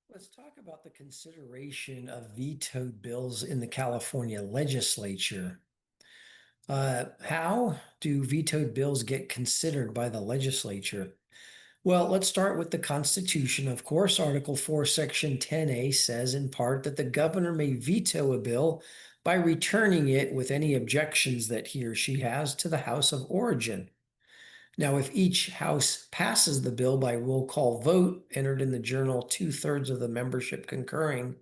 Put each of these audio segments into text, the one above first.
Let's talk about the consideration of vetoed bills in the California legislature. How do vetoed bills get considered by the legislature? Well, let's start with the Constitution. Of course, Article 4, Section 10A says in part that the governor may veto a bill by returning it with any objections that he or she has to the House of Origin. Now, if each house passes the bill by roll call vote, entered in the journal, two-thirds of the membership concurring,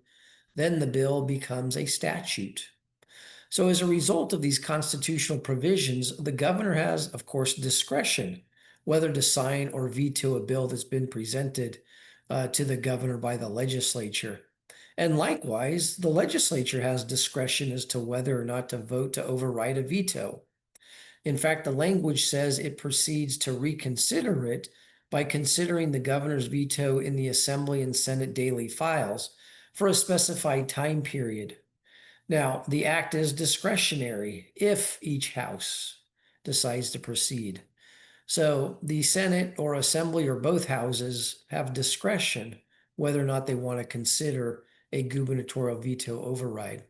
then the bill becomes a statute. So, as a result of these constitutional provisions, the governor has, of course, discretion whether to sign or veto a bill that's been presented to the governor by the legislature. And likewise, the legislature has discretion as to whether or not to vote to override a veto. In fact, the language says it proceeds to reconsider it by considering the governor's veto in the Assembly and Senate daily files for a specified time period. Now, the act is discretionary if each house decides to proceed. So the Senate or Assembly or both houses have discretion whether or not they want to consider a gubernatorial veto override.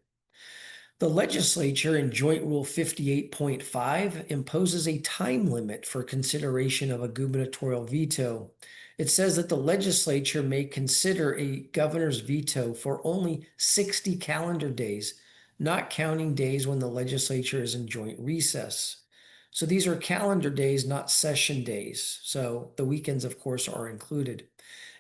The legislature in Joint Rule 58.5 imposes a time limit for consideration of a gubernatorial veto. It says that the legislature may consider a governor's veto for only 60 calendar days, not counting days when the legislature is in joint recess. So these are calendar days, not session days. So the weekends, of course, are included.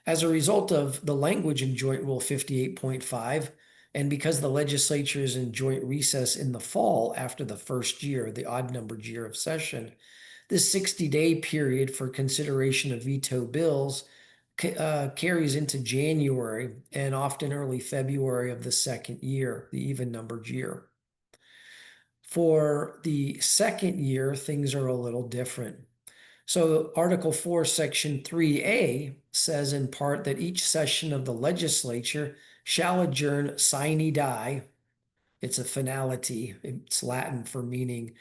As a result of the language in Joint Rule 58.5, and because the legislature is in joint recess in the fall after the first year, the odd numbered year of session, this 60-day period for consideration of veto bills carries into January and often early February of the second year, the even numbered year. For the second year, things are a little different. So Article 4, Section 3A says in part that each session of the legislature shall adjourn sine die. It's a finality. It's Latin for meaning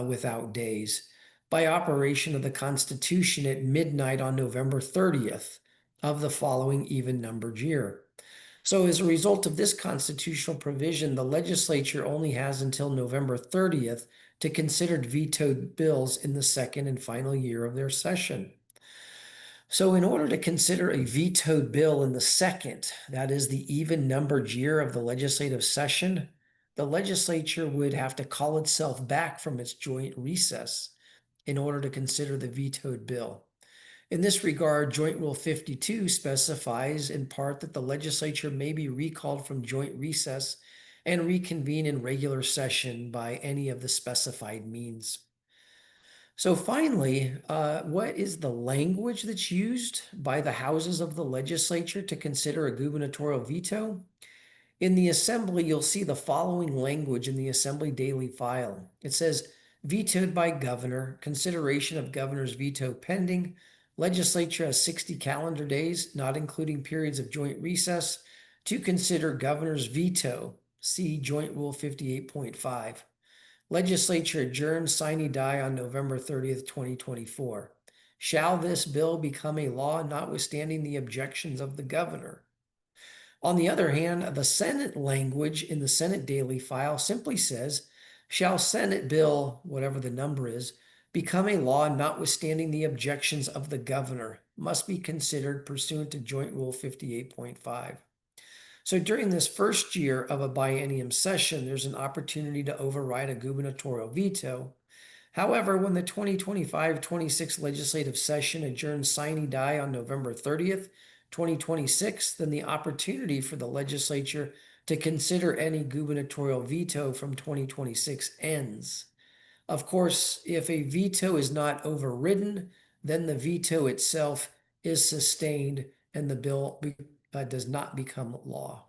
without days. By operation of the Constitution at midnight on November 30th of the following even numbered year. So as a result of this constitutional provision, the legislature only has until November 30th to consider vetoed bills in the second and final year of their session. So in order to consider a vetoed bill in the second, that is the even numbered year of the legislative session, the legislature would have to call itself back from its joint recess in order to consider the vetoed bill. In this regard, Joint Rule 52 specifies in part that the legislature may be recalled from joint recess and reconvene in regular session by any of the specified means. So finally, what is the language that's used by the houses of the legislature to consider a gubernatorial veto? In the Assembly, you'll see the following language in the Assembly Daily File. It says, vetoed by governor, consideration of governor's veto pending. Legislature has 60 calendar days, not including periods of joint recess, to consider governor's veto. See Joint Rule 58.5. Legislature adjourned sine die on November 30th, 2024. Shall this bill become a law notwithstanding the objections of the governor? On the other hand, the Senate language in the Senate Daily File simply says, shall Senate bill, whatever the number is, become a law notwithstanding the objections of the governor, must be considered pursuant to Joint Rule 58.5. So during this first year of a biennium session, there's an opportunity to override a gubernatorial veto. However, when the 2025-26 legislative session adjourns sine die on November 30th, 2026, then the opportunity for the legislature to consider any gubernatorial veto from 2026 ends. Of course, if a veto is not overridden, then the veto itself is sustained and the bill does not become law.